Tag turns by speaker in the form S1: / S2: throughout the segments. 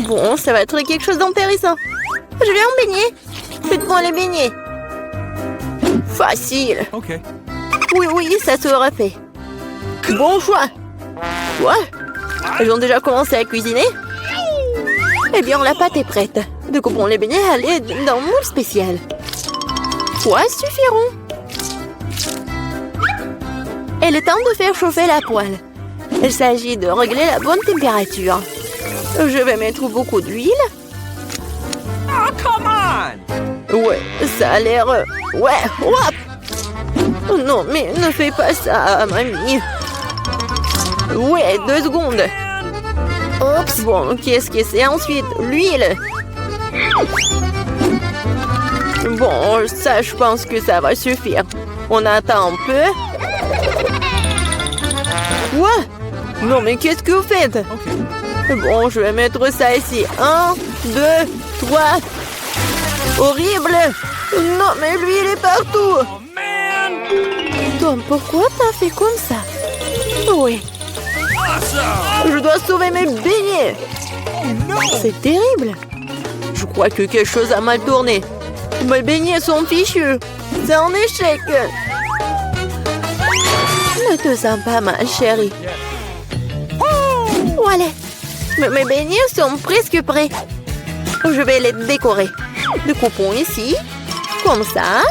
S1: Bon, ça va être quelque chose d'intéressant. Je vais en baigner. Faites-moi les beignets. Facile.
S2: Okay.
S1: Oui, ça sera fait. Bon choix. Quoi? Ils ont déjà commencé à cuisiner? Eh bien, la pâte est prête. Découpons les beignets à l'aide d'un moule spécial. Quoi suffiront? Et le temps de faire chauffer la poêle. Il s'agit de régler la bonne température. Je vais mettre beaucoup d'huile.
S2: Oh, come on!
S1: Ouais, ça a l'air... Ouais, hop! Non, mais ne fais pas ça, mamie. Ouais, 2 secondes. Oups, bon, qu'est-ce que c'est ensuite? L'huile. Bon, ça, je pense que ça va suffire. On attend un peu. Quoi? Non, mais qu'est-ce que vous faites?
S2: Okay.
S1: Bon, je vais mettre ça ici. 1, 2, 3. Horrible! Non, mais l'huile est partout!
S2: Oh, man!
S1: Tom, pourquoi t'as fait comme ça? Oui.
S2: Awesome!
S1: Je dois sauver mes beignets! C'est terrible! Je crois que quelque chose a mal tourné. Mes beignets sont fichus. C'est un échec. Ne te sens pas mal, chérie. Voilà. Mes beignets sont presque prêts. Je vais les décorer. Découpons ici. Comme ça.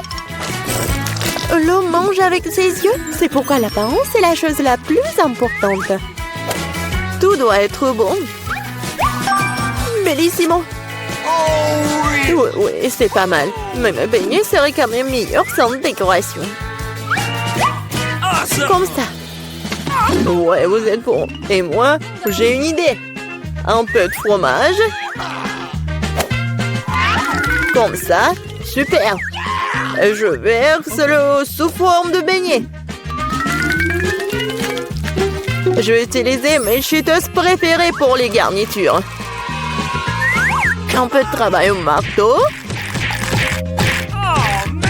S1: L'homme mange avec ses yeux. C'est pourquoi l'apparence est la chose la plus importante. Tout doit être bon. Bellissimo. Oui, c'est pas mal. Mais mes beignets seraient quand même meilleurs sans décoration.
S2: Awesome!
S1: Comme ça. Ouais, vous êtes bon. Et moi, j'ai une idée. Un peu de fromage. Comme ça. Super. Je verse le sous forme de beignet. Je vais utiliser mes cheetos préférées pour les garnitures. Un peu de travail au marteau.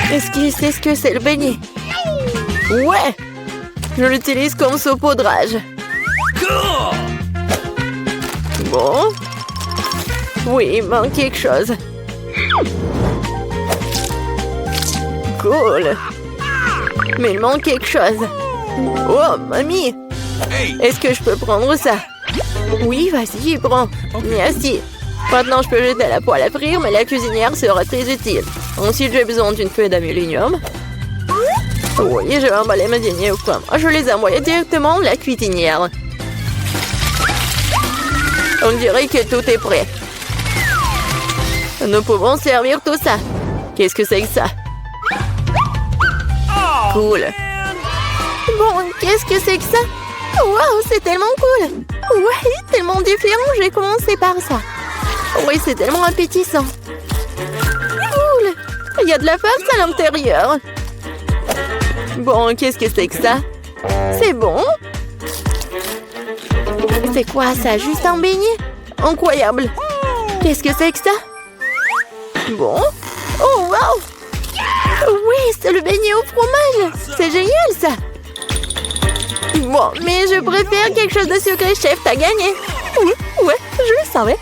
S1: Est-ce qu'il sait ce que c'est le beignet? Ouais! Je l'utilise comme saupoudrage.
S2: Cool!
S1: Bon. Oui, il manque quelque chose. Cool. Mais il manque quelque chose. Oh, mamie!
S2: Hey!
S1: Est-ce que je peux prendre ça? Oui, vas-y, prends. Merci. Maintenant, je peux jeter la poêle à frire, mais la cuisinière sera très utile. Ensuite, j'ai besoin d'une feuille d'aluminium. Oui, je vais emballer mes beignets au pomme. Je les envoie directement à la cuisinière. On dirait que tout est prêt. Nous pouvons servir tout ça. Qu'est-ce que c'est que ça? Cool. Bon, qu'est-ce que c'est que ça? Waouh, c'est tellement cool. Ouais, tellement différent. J'ai commencé par ça. Oui, c'est tellement appétissant. Cool. Il y a de la farce à l'intérieur. Bon, qu'est-ce que c'est que ça? C'est bon. C'est quoi ça? Juste un beignet? Incroyable. Qu'est-ce que c'est que ça? Bon. Oh, wow. Oui, c'est le beignet au fromage. C'est génial, ça. Bon, mais je préfère quelque chose de sucré, chef. T'as gagné. Oui, ouais, je le savais.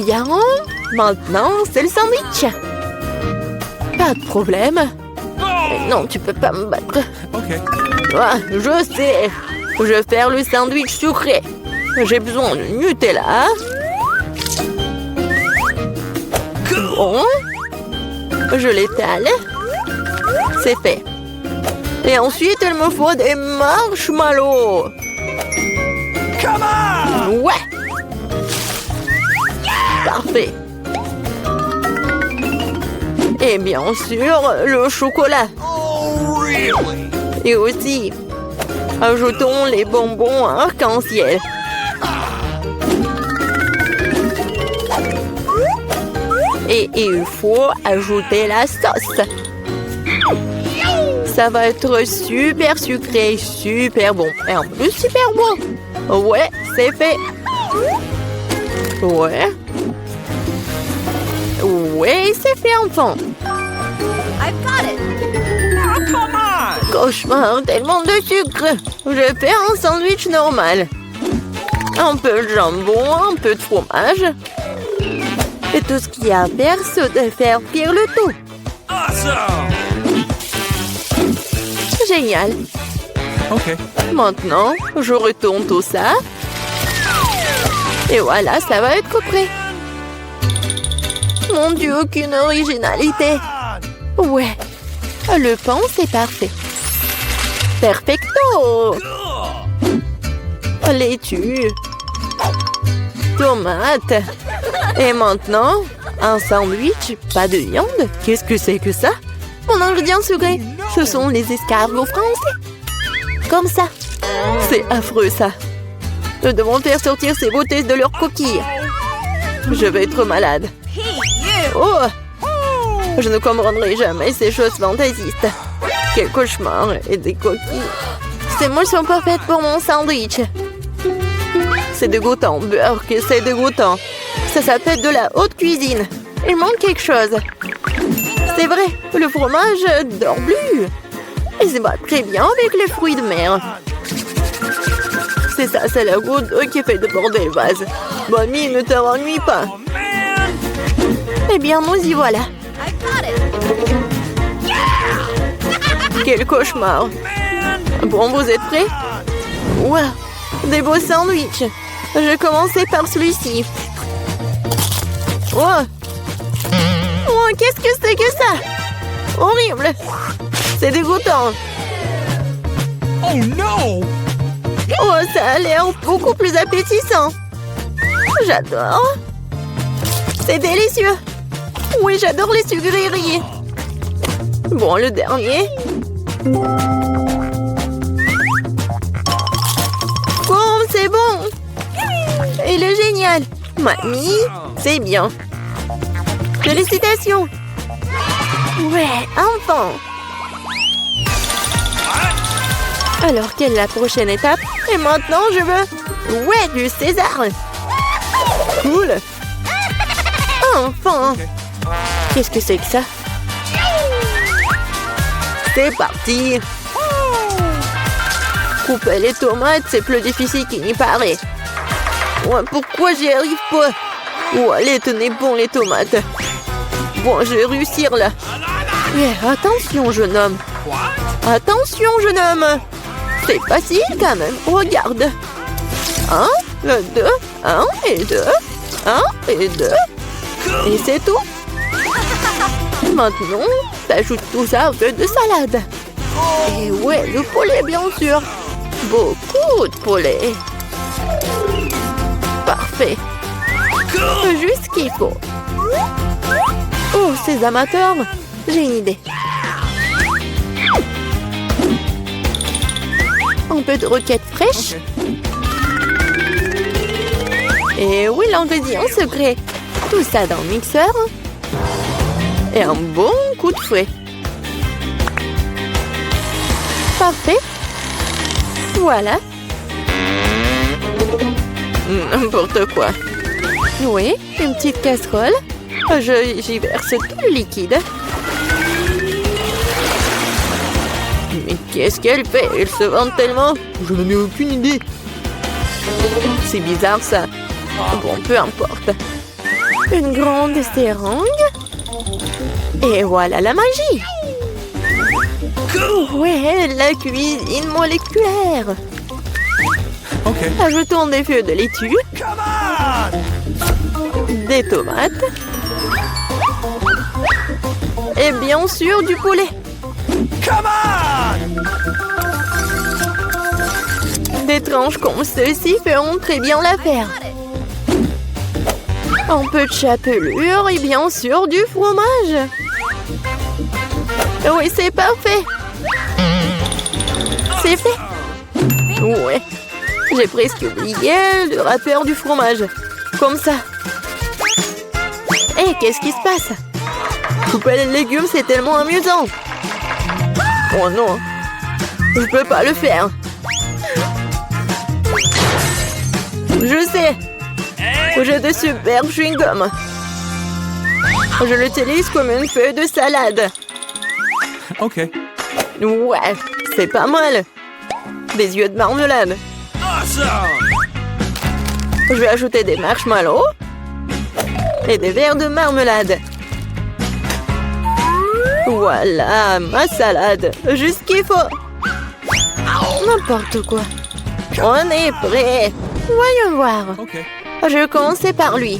S1: Bien. Maintenant, c'est le sandwich. Pas de problème. Non, tu peux pas me battre.
S2: Okay.
S1: Ah, je sais. Je vais faire le sandwich sucré. J'ai besoin de Nutella. Bon. Je l'étale. C'est fait. Et ensuite, il me faut des marshmallows.
S2: Come on!
S1: Ouais. Parfait. Et bien sûr, le chocolat.
S2: Oh, really?
S1: Et aussi, ajoutons les bonbons arc-en-ciel. Et il faut ajouter la sauce. Ça va être super sucré, super bon. Et en plus, super bon. Ouais, c'est fait. Ouais. Ouais, c'est fait, enfant.
S3: I've got it.
S2: Oh, come on!
S1: Cauchemar, tellement de sucre. Je vais faire un sandwich normal. Un peu de jambon, un peu de fromage. Et tout ce qu'il y a à faire, c'est de faire cuire le tout.
S2: Awesome!
S1: Génial.
S2: Okay.
S1: Maintenant, je retourne tout ça. Et voilà, ça va être prêt. Mon Dieu, aucune originalité. Ouais, le pain, c'est parfait. Perfecto! Laitue. Tomate. Et maintenant, un sandwich, pas de viande. Qu'est-ce que c'est que ça? Mon ingrédient secret, ce sont les escargots français. Comme ça. C'est affreux, ça. Nous devons faire sortir ces beautés de leurs coquilles. Je vais être malade. Oh! Je ne comprendrai jamais ces choses fantaisistes. Quel cauchemar et des coquilles. Ces moules sont parfaites pour mon sandwich. C'est dégoûtant, Burke, c'est dégoûtant. Ça s'appelle de la haute cuisine. Il manque quelque chose. C'est vrai, le fromage dort plus. Il se bat très bien avec les fruits de mer. C'est ça, c'est la goutte d'eau qui fait déborder le vase. Bonnie, ne t'ennuie pas.
S2: Oh, man!
S1: Eh bien, nous y voilà.
S3: I got it.
S1: Quel cauchemar. Bon, vous êtes prêts? Wow, des beaux sandwichs. Je vais commencer par celui-ci. Oh, oh, qu'est-ce que c'est que ça? Horrible. C'est dégoûtant.
S2: Oh no!
S1: Oh, ça a l'air beaucoup plus appétissant. J'adore. C'est délicieux. Oui, j'adore les sucreries. Bon, le dernier. Bon, c'est bon. Il est génial. Mamie, c'est bien. Félicitations. Ouais, enfin. Alors, quelle est la prochaine étape? Et maintenant, je veux... Ouais, du César. Cool. Enfin. Qu'est-ce que c'est que ça? C'est parti. Couper les tomates, c'est plus difficile qu'il n'y paraît. Ouais, pourquoi j'y arrive pas? Oh, allez, tenez bon les tomates. Bon, je vais réussir là. Yeah, attention, jeune homme. Attention, jeune homme. C'est facile quand même. Regarde. 1, 2, 1 et 2. 1 et 2. Et c'est tout. Maintenant, t'ajoutes tout ça au peu de salade. Et ouais, le poulet, bien sûr. Beaucoup de poulet. Parfait. Juste ce qu'il faut. Oh, ces amateurs, j'ai une idée. Un peu de roquette fraîche. Et oui, l'ingrédient secret. Tout ça dans le mixeur. Et un bon coup de fouet. Parfait. Voilà. N'importe quoi. Oui, une petite casserole. J'y verse tout le liquide. Mais qu'est-ce qu'elle fait? Elle se vante tellement. Je n'en ai aucune idée. C'est bizarre ça. Bon, peu importe. Une grande seringue. Et voilà la magie. Ouais, la cuisine moléculaire.
S2: Okay.
S1: Ajoutons des feuilles de laitue,
S2: Come on!
S1: des tomates et bien sûr du poulet.
S2: Come on!
S1: Des tranches comme ceci feront très bien l'affaire. Un peu de chapelure et bien sûr du fromage. Oui, c'est parfait. C'est fait. Ouais. J'ai presque oublié le rappeur du fromage. Comme ça. Hé, qu'est-ce qui se passe? Couper les légumes, c'est tellement amusant. Oh non. Je peux pas le faire. Je sais. J'ai de super chewing-gum. Je l'utilise comme une feuille de salade.
S2: Ok.
S1: Ouais, c'est pas mal. Des yeux de marmelade.
S2: Awesome!
S1: Je vais ajouter des marshmallows et des verres de marmelade. Voilà, ma salade. Juste ce qu'il faut. N'importe quoi. On est prêt. Voyons voir.
S2: Okay.
S1: Je vais commencer par lui.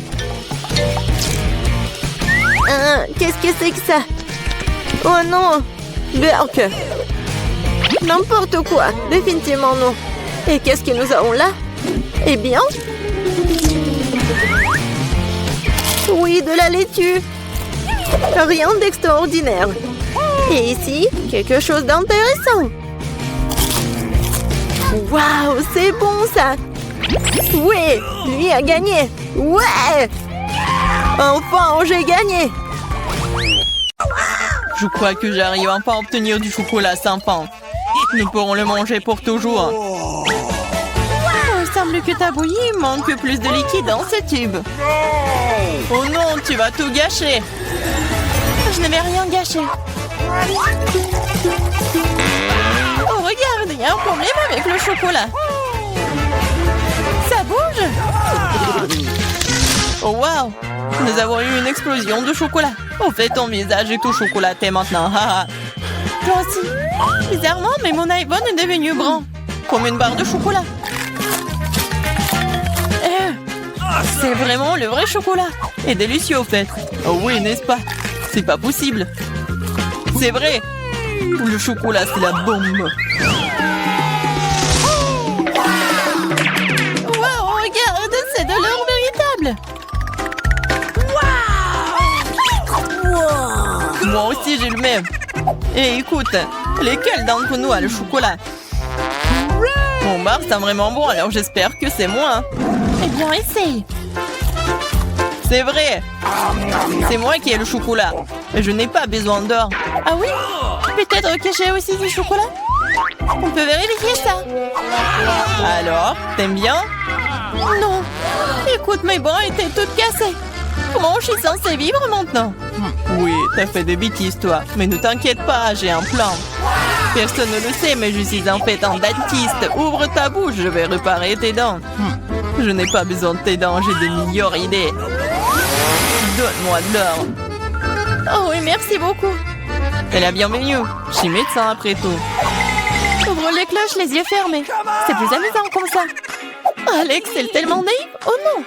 S1: Qu'est-ce que c'est que ça? Oh non! Berk! N'importe quoi! Définitivement non! Et qu'est-ce que nous avons là? Eh bien... Oui, de la laitue! Rien d'extraordinaire! Et ici, quelque chose d'intéressant! Waouh! C'est bon ça! Oui! Lui a gagné! Ouais! Enfin, j'ai gagné!
S4: Je crois que j'arrive enfin à obtenir du chocolat sympa. Nous pourrons le manger pour toujours. Il semble que ta bouillie manque plus de liquide dans ce tube. Oh non, tu vas tout gâcher. Je ne vais rien gâcher. Oh, regarde, il y a un problème avec le chocolat. Ça bouge. Oh, waouh. Nous avons eu une explosion de chocolat. En fait, ton visage est tout chocolaté maintenant. Toi aussi. Bizarrement, mais mon iPhone est devenu grand. Comme une barre de chocolat. C'est vraiment le vrai chocolat. Et délicieux, au fait. Oh oui, n'est-ce pas? C'est pas possible. C'est vrai. Le chocolat, c'est la bombe. Wow, regarde, c'est de l'or véritable. Moi aussi, j'ai le même. Et écoute, lesquels d'entre nous a le chocolat? Mon bar, c'est vraiment bon, alors j'espère que c'est moi. Eh bien, essaye. C'est vrai. C'est moi qui ai le chocolat. Et je n'ai pas besoin d'or. Ah oui? Peut-être que j'ai aussi du chocolat? On peut vérifier ça. Alors, t'aimes bien? Non. Écoute, mes bras étaient toutes cassées. Comment je suis censée vivre maintenant? Oui, t'as fait des bêtises, toi. Mais ne t'inquiète pas, j'ai un plan. Personne ne le sait, mais je suis en fait un dentiste. Ouvre ta bouche, je vais réparer tes dents. Je n'ai pas besoin de tes dents, j'ai de meilleures idées. Donne-moi de l'or. Oh oui, merci beaucoup. C'est la bienvenue. Je suis médecin après tout. Ouvre les cloches, les yeux fermés. C'est plus amusant comme ça. Alex, c'est tellement naïf. Oh non.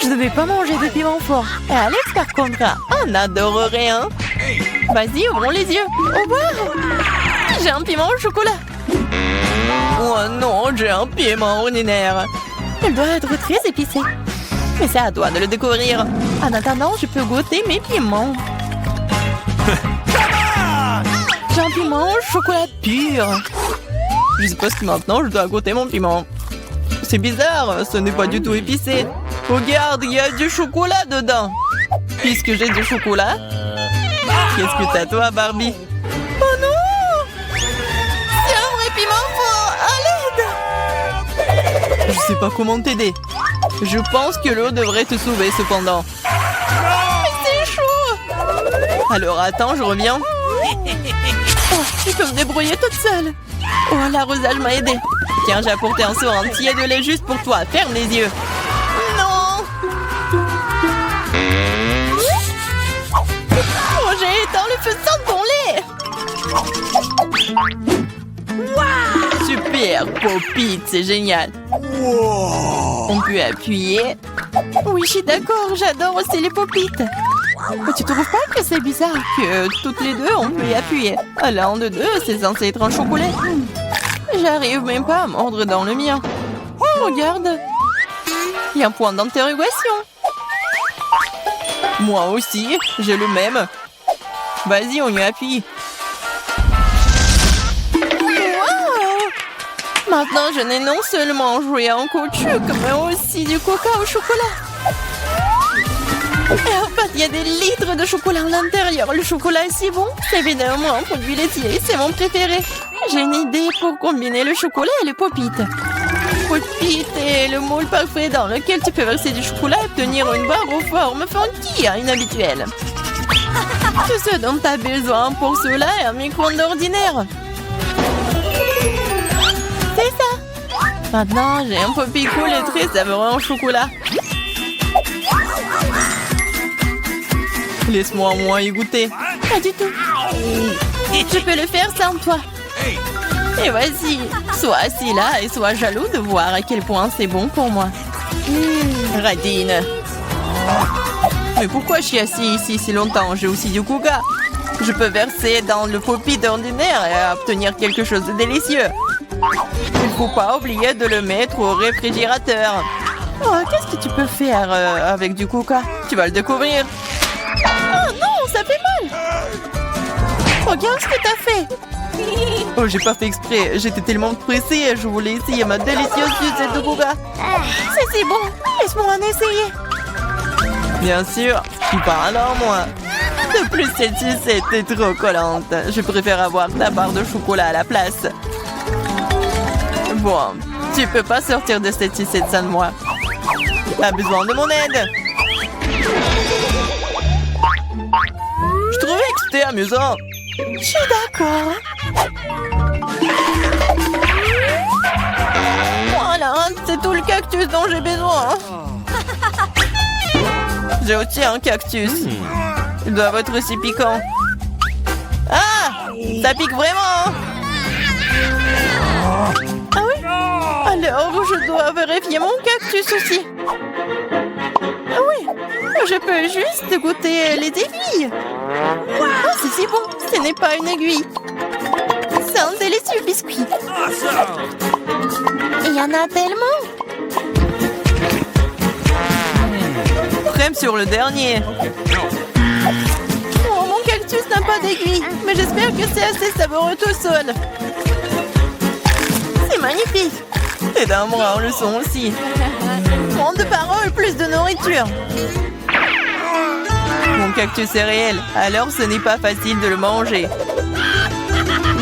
S4: Je ne vais pas manger de piment fort. Et Alex, par contre, on adorerait, hein. Vas-y, ouvrons les yeux. Au revoir. J'ai un piment au chocolat. Oh non, j'ai un piment ordinaire. Il doit être très épicé. Mais c'est à toi de le découvrir. En attendant, je peux goûter mes piments. J'ai un piment au chocolat pur. Je suppose que maintenant, je dois goûter mon piment. C'est bizarre, ce n'est pas du tout épicé. Regarde, il y a du chocolat dedans. Puisque j'ai du chocolat, qu'est-ce que t'as toi, Barbie? Oh non! C'est un vrai piment fort! À l'aide! Je sais pas comment t'aider. Je pense que l'eau devrait te sauver cependant. Mais c'est chaud! Alors attends, je reviens. Oh, je peux me débrouiller toute seule. Oh, l'arrosage m'a aidé. Tiens, j'ai apporté un seau entier de lait juste pour toi. Ferme les yeux. Non! Oh, j'ai éteint le feu sans ton lait. Wow! Super, Pop-It, c'est génial. On peut appuyer. Oui, je suis d'accord, j'adore aussi les Pop-It. Mais tu trouves pas que c'est bizarre que toutes les deux, on peut y appuyer? L'un de deux, c'est censé être un chocolat. J'arrive même pas à mordre dans le mien. Oh, regarde. Il y a un point d'interrogation. Moi aussi, j'ai le même. Vas-y, on y appuie. Wow! Maintenant, je n'ai non seulement joué en caoutchouc, mais aussi du coca au chocolat. Et en fait, il y a des litres de chocolat à l'intérieur. Le chocolat est si bon. C'est évidemment un produit laitier. C'est mon préféré. J'ai une idée pour combiner le chocolat et le Pop-It. Pop-It est le moule parfait dans lequel tu peux verser du chocolat et obtenir une barre aux formes funky, inhabituelles. Tout ce dont tu as besoin pour cela est un micro-ondes ordinaire. C'est ça. Maintenant, j'ai un poppy cool et très savoureux en chocolat. Laisse-moi au moins y goûter. Pas du tout. Je peux le faire sans toi. Et voici. Sois assis là et sois jaloux de voir à quel point c'est bon pour moi. Radine. Mais pourquoi je suis assis ici si longtemps? J'ai aussi du Kuga. Je peux verser dans le poppy d'ordinaire et obtenir quelque chose de délicieux. Il ne faut pas oublier de le mettre au réfrigérateur. Oh, qu'est-ce que tu peux faire avec du Kuga? Tu vas le découvrir. Oh non, ça fait mal. Regarde ce que t'as fait. Oh, j'ai pas fait exprès. J'étais tellement pressée. Je voulais essayer ma délicieuse sucette de Kuga. C'est si bon. Laisse-moi en essayer. Bien sûr, je suis pas alors moi. De plus, cette sucette est trop collante. Je préfère avoir ta barre de chocolat à la place. Bon, tu peux pas sortir de cette sucette sans moi. T'as besoin de mon aide. Je trouvais que c'était amusant. Je suis d'accord. Voilà, c'est tout le cactus dont j'ai besoin. J'ai aussi un cactus. Il doit être aussi piquant. Ah! Ça pique vraiment! Ah oui? Alors, je dois vérifier mon cactus aussi. Ah oui! Je peux juste goûter les aiguilles. Oh, c'est si bon! Ce n'est pas une aiguille. C'est un délicieux biscuit. Il y en a tellement! Crème sur le dernier. Oh, mon cactus n'a pas d'aiguille, mais j'espère que c'est assez savoureux tout seul. C'est magnifique. Et d'un bras, le son aussi. Moins de paroles, plus de nourriture. Mon cactus est réel, alors ce n'est pas facile de le manger.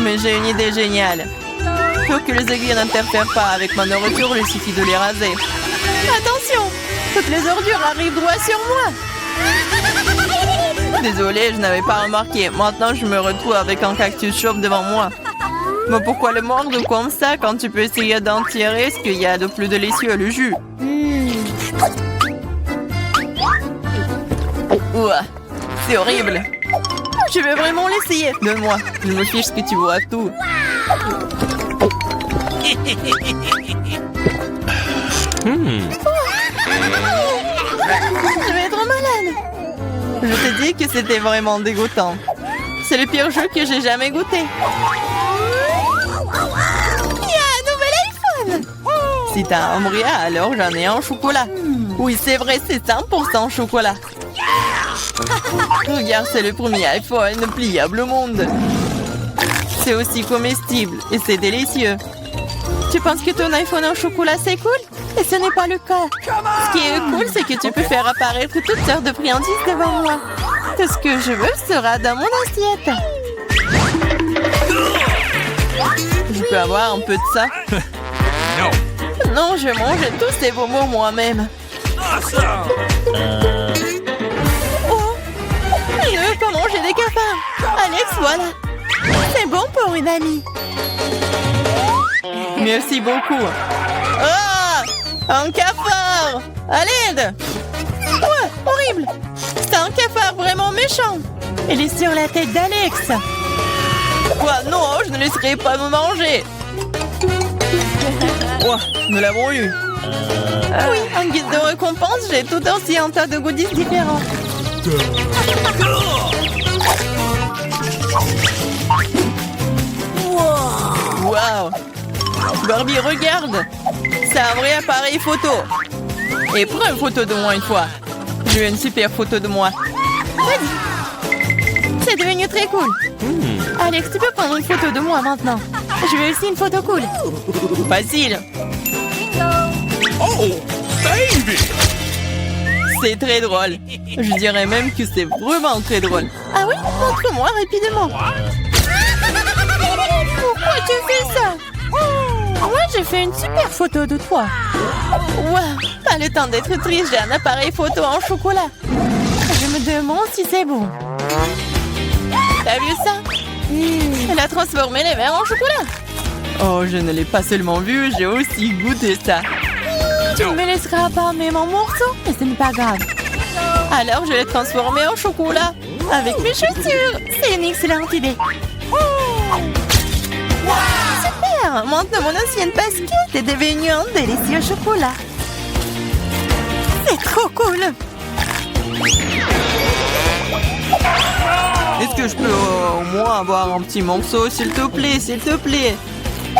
S4: Mais j'ai une idée géniale. Pour que les aiguilles n'interfèrent pas avec ma nourriture, il suffit de les raser. Attention! Toutes les ordures arrivent droit sur moi. Désolée, je n'avais pas remarqué. Maintenant, je me retrouve avec un cactus chauve devant moi. Mais pourquoi le mordre comme ça quand tu peux essayer d'en tirer ce qu'il y a de plus délicieux, le jus? Ouah, c'est horrible. Je veux vraiment l'essayer. Donne-moi, je me fiche ce que tu vois tout. Je vais être malade. Je te dis que c'était vraiment dégoûtant. C'est le pire jeu que j'ai jamais goûté. Il y a un nouvel iPhone. Si t'as un bria, alors j'en ai un au chocolat. Oui, c'est vrai, c'est 100% chocolat. Regarde, c'est le premier iPhone pliable au monde. C'est aussi comestible et c'est délicieux. Tu penses que ton iPhone en chocolat, c'est cool? Et ce n'est pas le cas. Ce qui est cool, c'est que tu peux faire apparaître toutes sortes de friandises devant moi. Tout ce que je veux sera dans mon assiette. Je peux avoir un peu de ça? Non, je mange tous ces bonbons moi-même. Oh, je ne veux pas manger des cafards. Alex, voilà. C'est bon pour une amie. Merci beaucoup. Ah! Un cafard! À l'aide! Ouais, horrible! C'est un cafard vraiment méchant! Il est sur la tête d'Alex! Quoi? Non, je ne laisserai pas me manger! Ouah, nous l'avons eu! Oui, en guise de récompense, j'ai tout aussi un tas de goodies différents. Wow! Barbie, regarde! C'est un vrai appareil photo! Et prends une photo de moi une fois! Je veux une super photo de moi! Vas-y! C'est devenu très cool! Alex, tu peux prendre une photo de moi maintenant! Je veux aussi une photo cool! Facile!
S2: Oh, baby!
S4: C'est très drôle! Je dirais même que c'est vraiment très drôle! Ah oui? Montre-moi rapidement! Pourquoi tu fais ça? Moi, j'ai fait une super photo de toi. Wow, pas le temps d'être triste, j'ai un appareil photo en chocolat. Je me demande si c'est bon. T'as vu ça? Elle a transformé les verres en chocolat. Oh, je ne l'ai pas seulement vu, j'ai aussi goûté ça. Tu me laisseras pas même en morceaux, mais ce n'est pas grave. Alors, je l'ai transformé en chocolat avec mes chaussures. C'est une excellente idée. Super! Maintenant, mon ancienne basket est devenue un délicieux chocolat. C'est trop cool! Est-ce que je peux au moins avoir un petit morceau, s'il te plaît, s'il te plaît?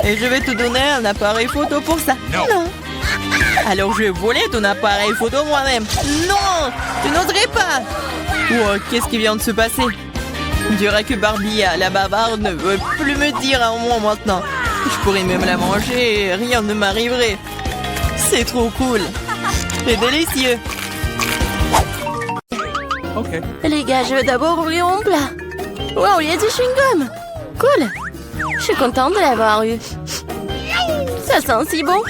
S4: Et je vais te donner un appareil photo pour ça. Non. Alors je vais voler ton appareil photo moi-même. Non, tu n'oserais pas. Oh, qu'est-ce qui vient de se passer? On dirait que Barbie, la bavarde, ne veut plus me dire un mot maintenant. Je pourrais même la manger et rien ne m'arriverait. C'est trop cool. C'est délicieux.
S2: Okay.
S1: Les gars, je vais d'abord ouvrir mon plat. Wow, il y a du chewing-gum. Cool. Je suis contente de l'avoir eu. Ça sent si bon.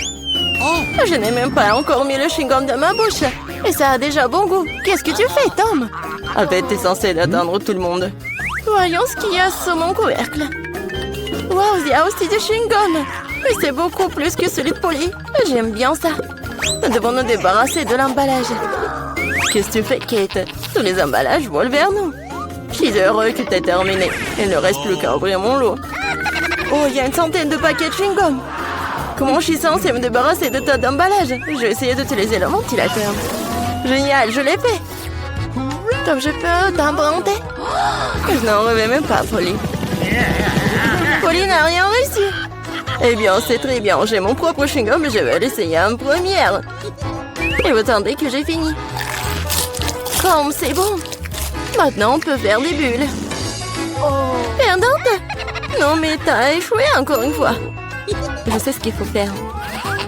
S1: Je n'ai même pas encore mis le chewing-gum dans ma bouche. Et ça a déjà bon goût. Qu'est-ce que tu fais, Tom?
S4: En fait, t'es censé atteindre tout le monde.
S1: Voyons ce qu'il y a sur mon couvercle. Wow, il y a aussi du chewing-gum. Mais c'est beaucoup plus que celui de Polly. J'aime bien ça. Nous devons nous débarrasser de l'emballage. Qu'est-ce que tu fais, Kate? Tous les emballages volent vers nous. Je suis heureux que tu aies terminé. Il ne reste plus qu'à ouvrir mon lot. Oh, il y a une centaine de paquets de chewing-gum. Comment je suis censée me débarrasser de tas d'emballages? Je vais essayer d'utiliser le ventilateur. Génial, je l'ai fait. Tom, je peux t'emprunter? Je n'en rêvais même pas, Polly. Polly n'a rien réussi. Eh bien, c'est très bien. J'ai mon propre chewing-gum et je vais l'essayer en première. Et vous attendez que j'ai fini. Comme c'est bon. Maintenant, on peut faire des bulles. Perdante? Non, mais t'as échoué encore une fois. Je sais ce qu'il faut faire.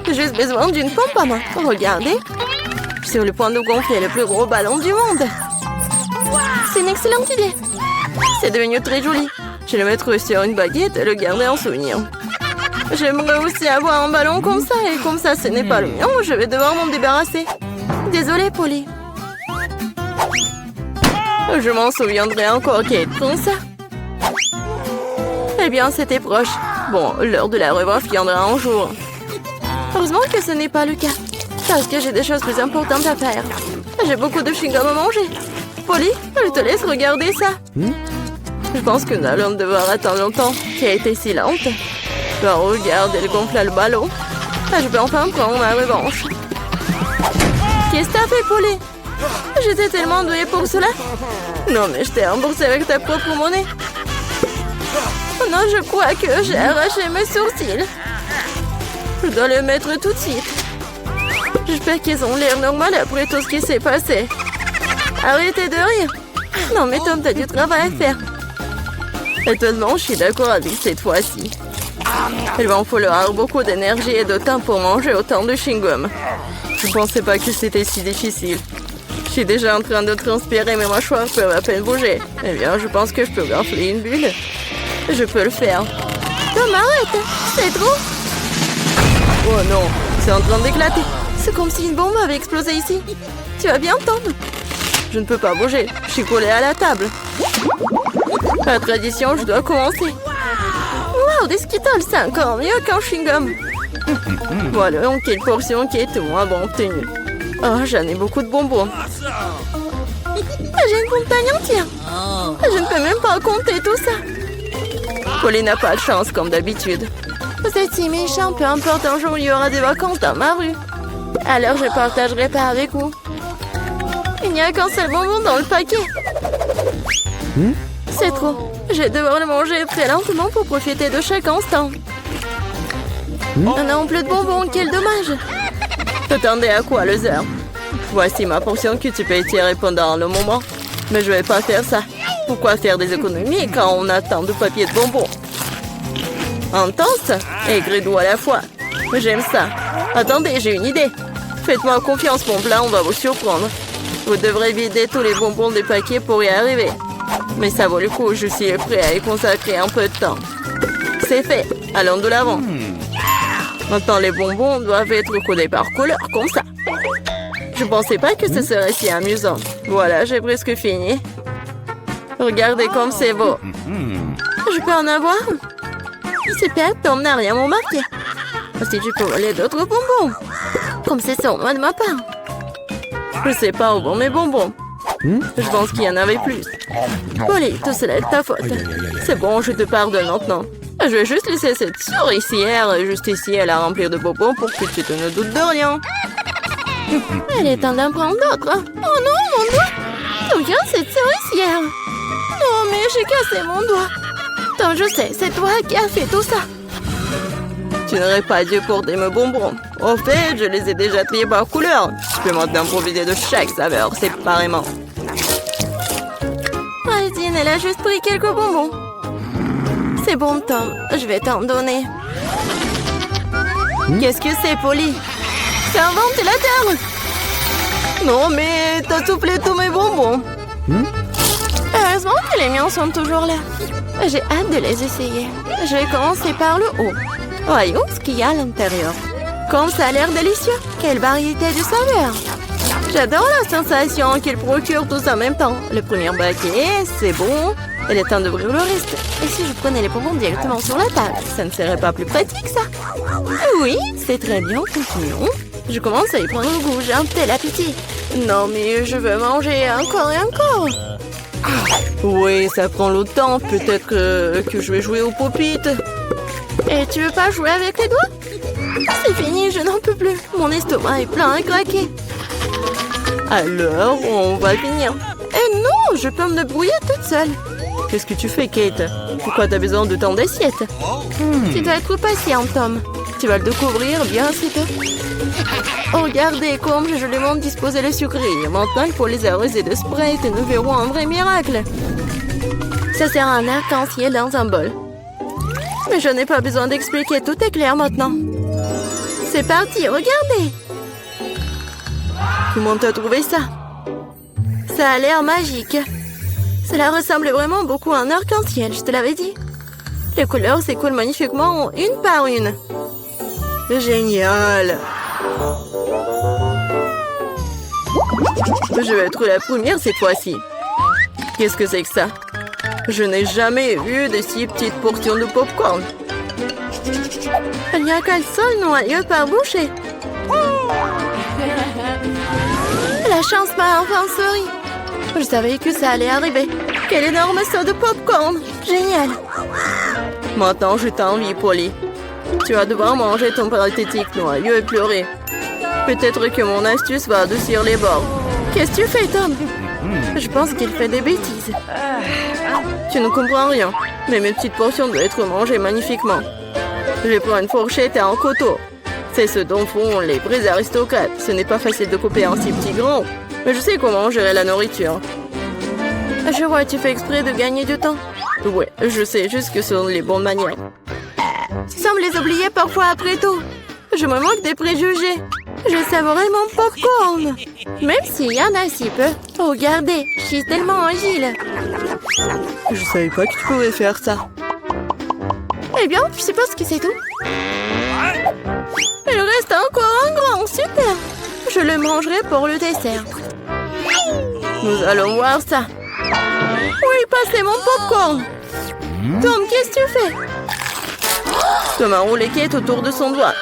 S1: J'ai juste besoin d'une pompe à main. Regardez. Je suis sur le point de gonfler le plus gros ballon du monde. C'est une excellente idée. C'est devenu très joli. Je vais le mettre sur une baguette et le garder en souvenir. J'aimerais aussi avoir un ballon comme ça. Et comme ça, ce n'est pas le mien, je vais devoir m'en débarrasser. Désolée, Polly. Je m'en souviendrai encore, Kate, comme ça. Eh bien, c'était proche. Bon, l'heure de la revanche viendra un jour. Heureusement que ce n'est pas le cas. Parce que j'ai des choses plus importantes à faire. J'ai beaucoup de chewing-gum à manger. Polly, je te laisse regarder ça. Je pense que nous allons devoir attendre longtemps. Kate est si lente. Ben, regarde, elle gonfle le ballon. Je peux enfin prendre ma revanche. Qu'est-ce que t'as fait, Polly? J'étais tellement douée pour cela. Non, mais je t'ai remboursé avec ta propre monnaie. Oh non, je crois que j'ai arraché mes sourcils. Je dois le mettre tout de suite. J'espère qu'ils ont l'air normal après tout ce qui s'est passé. Arrêtez de rire. Non, mais Tom, t'as du travail à faire. Étonnamment, je suis d'accord avec cette fois-ci. Il va en falloir beaucoup d'énergie et de temps pour manger autant de chewing-gum. Je ne pensais pas que c'était si difficile. Je suis déjà en train de transpirer, mes mâchoires peuvent à peine bouger. Eh bien, je pense que je peux gonfler une bulle. Je peux le faire. Tom, arrête! C'est trop! Oh non, c'est en train d'éclater. C'est comme si une bombe avait explosé ici. Tu vas bien, Tom? Je ne peux pas bouger. Je suis collée à la table. La tradition, je dois commencer. Wow, des Skittles, c'est encore mieux qu'un chewing-gum. Voilà, en quelle portion qui est moins bon obtenue. Oh, j'en ai beaucoup de bonbons. J'ai une montagne entière. Je ne peux même pas compter tout ça. Polly n'a pas de chance, comme d'habitude. Vous êtes si méchant, peu importe, un jour il y aura des vacances dans ma rue. Alors je partagerai pas avec vous. Il n'y a qu'un seul bonbon dans le paquet. C'est trop. Je vais devoir le manger très lentement pour profiter de chaque instant. On a plus de bonbons, quel dommage. T'attendais à quoi, Loser? Voici ma portion que tu peux étirer pendant le moment. Mais je vais pas faire ça. Pourquoi faire des économies quand on a tant de papier de bonbons? Intense et gris-doux à la fois. J'aime ça. Attendez, j'ai une idée. Faites-moi confiance, mon plat, on va vous surprendre. Vous devrez vider tous les bonbons des paquets pour y arriver. Mais ça vaut le coup, je suis prêt à y consacrer un peu de temps. C'est fait, allons de l'avant. Maintenant, les bonbons doivent être codés par couleur, comme ça. Je pensais pas que ce serait si amusant. Voilà, j'ai presque fini. Regardez comme c'est beau. Je peux en avoir? Super, Tom n'a rien remarqué. Si tu peux voler d'autres bonbons. Comme c'est sur moi de ma part. Je sais pas où vont mes bonbons. Je pense qu'il y en avait plus. Polly, tout cela est de ta faute. C'est bon, je te pardonne maintenant. Je vais juste laisser cette souricière juste ici à la remplir de bonbons pour que tu te ne doutes de rien. Elle est temps d'en prendre d'autres. Oh non, mon doigt! D'où vient cette souricière? Non, mais j'ai cassé mon doigt. Tom, je sais, c'est toi qui as fait tout ça. Tu n'aurais pas dû porter mes bonbons. Au fait, je les ai déjà triés par couleur. Tu peux maintenant profiter de chaque saveur séparément. Résine, elle a juste pris quelques bonbons. C'est bon, Tom. Je vais t'en donner. Qu'est-ce que c'est, Polly? C'est un ventilateur. Non, mais t'as soufflé tous mes bonbons. Heureusement que les miens sont toujours là. J'ai hâte de les essayer. Je vais commencer par le haut. Voyons ce qu'il y a à l'intérieur. Comme ça a l'air délicieux. Quelle variété de saveurs. J'adore la sensation qu'il procure tous en même temps. Le premier baquet, c'est bon. Il est temps d'ouvrir le reste. Et si je prenais les bonbons directement sur la table, ça ne serait pas plus pratique, ça? Oui, c'est très bien. Continuons. Je commence à y prendre le goût. J'ai un tel appétit. Non, mais je veux manger encore et encore. Oui, ça prend le temps. Peut-être que je vais jouer aux pop-it. Et tu veux pas jouer avec les doigts? C'est fini, je n'en peux plus. Mon estomac est plein à craquer. Alors, on va finir. Eh non, je peux me débrouiller toute seule. Qu'est-ce que tu fais, Kate? Pourquoi t'as besoin de tant d'assiettes? Tu dois être patient, Tom. Tu vas le découvrir bien assez tôt. Oh, regardez comme je lui montre disposer les sucreries. Maintenant, il faut les arroser de Sprite et nous verrons un vrai miracle. Ça sert à un arc-en-ciel dans un bol. Mais je n'ai pas besoin d'expliquer, tout est clair maintenant. C'est parti, regardez. Comment t'as trouvé ça? Ça a l'air magique. Cela ressemble vraiment beaucoup à un arc-en-ciel, je te l'avais dit. Les couleurs s'écoulent magnifiquement une par une. Génial. Je vais être la première cette fois-ci. Qu'est-ce que c'est que ça? Je n'ai jamais vu de si petites portions de popcorn. Il n'y a qu'un seul noyau par bouchée. La chance m'a enfin souri. Je savais que ça allait arriver. Quel énorme saut de popcorn. Génial. Maintenant, je t'envie, Polly. Tu vas devoir manger ton pathétique noyau et pleurer. Peut-être que mon astuce va adoucir les bords. Qu'est-ce que tu fais, Tom? Je pense qu'il fait des bêtises. Tu ne comprends rien, mais mes petites portions doivent être mangées magnifiquement. Je prends une fourchette et un couteau. C'est ce dont font les vrais aristocrates. Ce n'est pas facile de couper un si petit grain, mais je sais comment gérer la nourriture. Je vois, tu fais exprès de gagner du temps. Ouais, je sais juste que ce sont les bonnes manières. Tu sembles les oublier parfois après tout. Je me moque des préjugés. Je savourais mon popcorn. Même s'il y en a si peu. Regardez, je suis tellement agile. Je savais pas que tu pouvais faire ça. Eh bien, je suppose que c'est tout. Il reste encore un grand, super. Je le mangerai pour le dessert. Nous allons voir ça. Oui, passez mon popcorn. Tom, qu'est-ce que tu fais? Tom a roulé Kate autour de son doigt.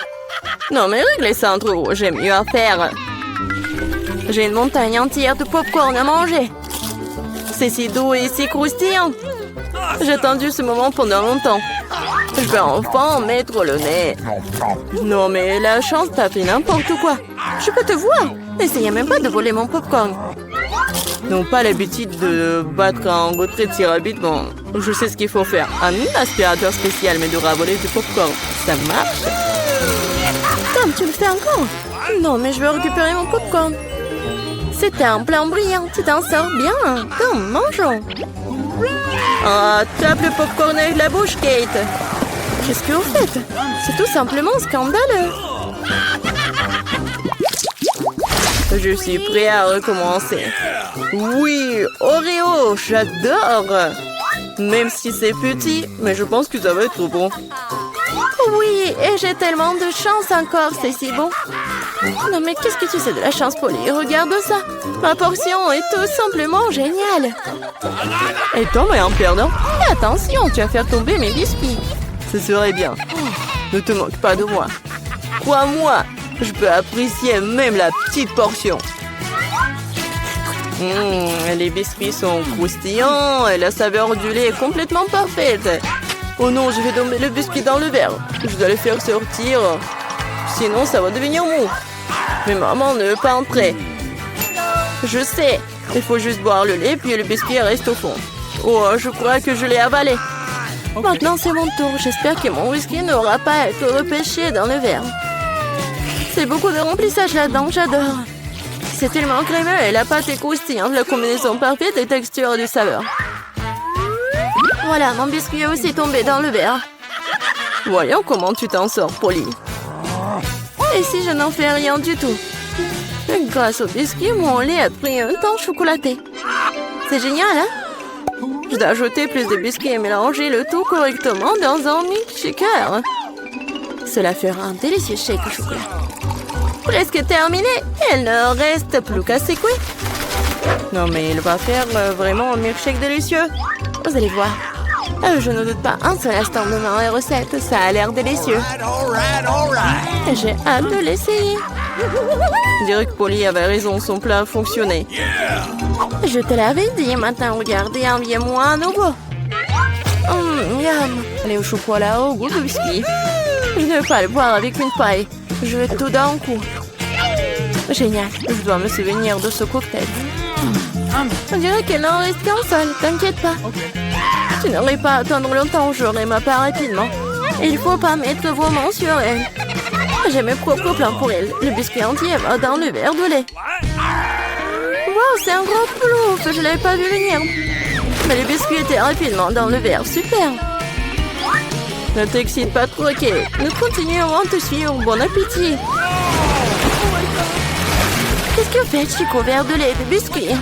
S1: Non, mais réglez ça entre vous, j'ai mieux à faire. J'ai une montagne entière de popcorn à manger. C'est si doux et si croustillant. J'ai attendu ce moment pendant longtemps. Je vais enfin mettre le nez. Non, mais la chance t'a fait n'importe quoi. Je peux te voir. N'essayez même pas de voler mon popcorn. N'ont pas l'habitude de battre un retrait si rapidement. Je sais ce qu'il faut faire. Un aspirateur spécial m'aidera à voler du popcorn. Ça marche. Tom, tu le fais encore? Non, mais je veux récupérer mon popcorn. C'était un plan brillant. Tu t'en sors bien. Tom, mangeons. Ah, tape le popcorn avec la bouche, Kate. Qu'est-ce que vous faites? C'est tout simplement scandaleux. Je suis prêt à recommencer. Oui, Oreo, j'adore. Même si c'est petit, mais je pense que ça va être bon. Oui, et j'ai tellement de chance encore, c'est si bon. Non mais qu'est-ce que tu sais de la chance, Polly? Regarde ça. Ma portion est tout simplement géniale. Et Tom est un perdant. Attention, tu vas faire tomber mes biscuits.
S4: Ce serait bien. Ne te moque pas de moi. Crois-moi, je peux apprécier même la petite portion. Les biscuits sont croustillants et la saveur du lait est complètement parfaite. Oh non, je vais tomber le biscuit dans le verre. Je dois le faire sortir. Sinon, ça va devenir mou. Mais maman ne veut pas entrer. Je sais. Il faut juste boire le lait puis le biscuit reste au fond. Oh, je crois que je l'ai avalé. Maintenant, c'est mon tour. J'espère que mon whisky n'aura pas à être repêché dans le verre. C'est beaucoup de remplissage là-dedans, j'adore. C'est tellement crémeux et la pâte est croustillante, la combinaison parfaite de texture et de saveur. Voilà, mon biscuit est aussi tombé dans le verre. Voyons comment tu t'en sors, Polly. Et si je n'en fais rien du tout? Grâce au biscuit, mon lait a pris un temps chocolaté. C'est génial, hein? Je dois ajouter plus de biscuits et mélanger le tout correctement dans un milkshaker. Cela fera un délicieux shake au chocolat. Presque terminé. Il ne reste plus qu'à secouer. Non, mais il va faire vraiment un milkshake délicieux. Vous allez voir. Je ne doute pas un seul instant de ma recette. Ça a l'air délicieux. J'ai hâte de l'essayer. Je dirais que Polly avait raison. Son plat a fonctionné. Je te l'avais dit. Maintenant, regardez, enviez-moi à nouveau. Miam. Allez au chocolat au goût de biscuit. Je ne veux pas le boire avec une paille. Je veux tout d'un coup. Génial. Je dois me souvenir de ce cocktail. On dirait qu'il n'en reste qu'un seul. T'inquiète pas. Tu n'aurais pas à attendre longtemps. J'aurai ma part rapidement. Il faut pas mettre vos mains sur elle. J'ai mes propres plans pour elle. Le biscuit entier va dans le verre de lait. Wow, c'est un gros plouf. Je l'avais pas vu venir. Mais le biscuit était rapidement dans le verre. Super. Ne t'excite pas trop, ok. Nous continuerons à te suivre. Bon appétit. Qu'est-ce que fait Chico? Verre de lait et de biscuits.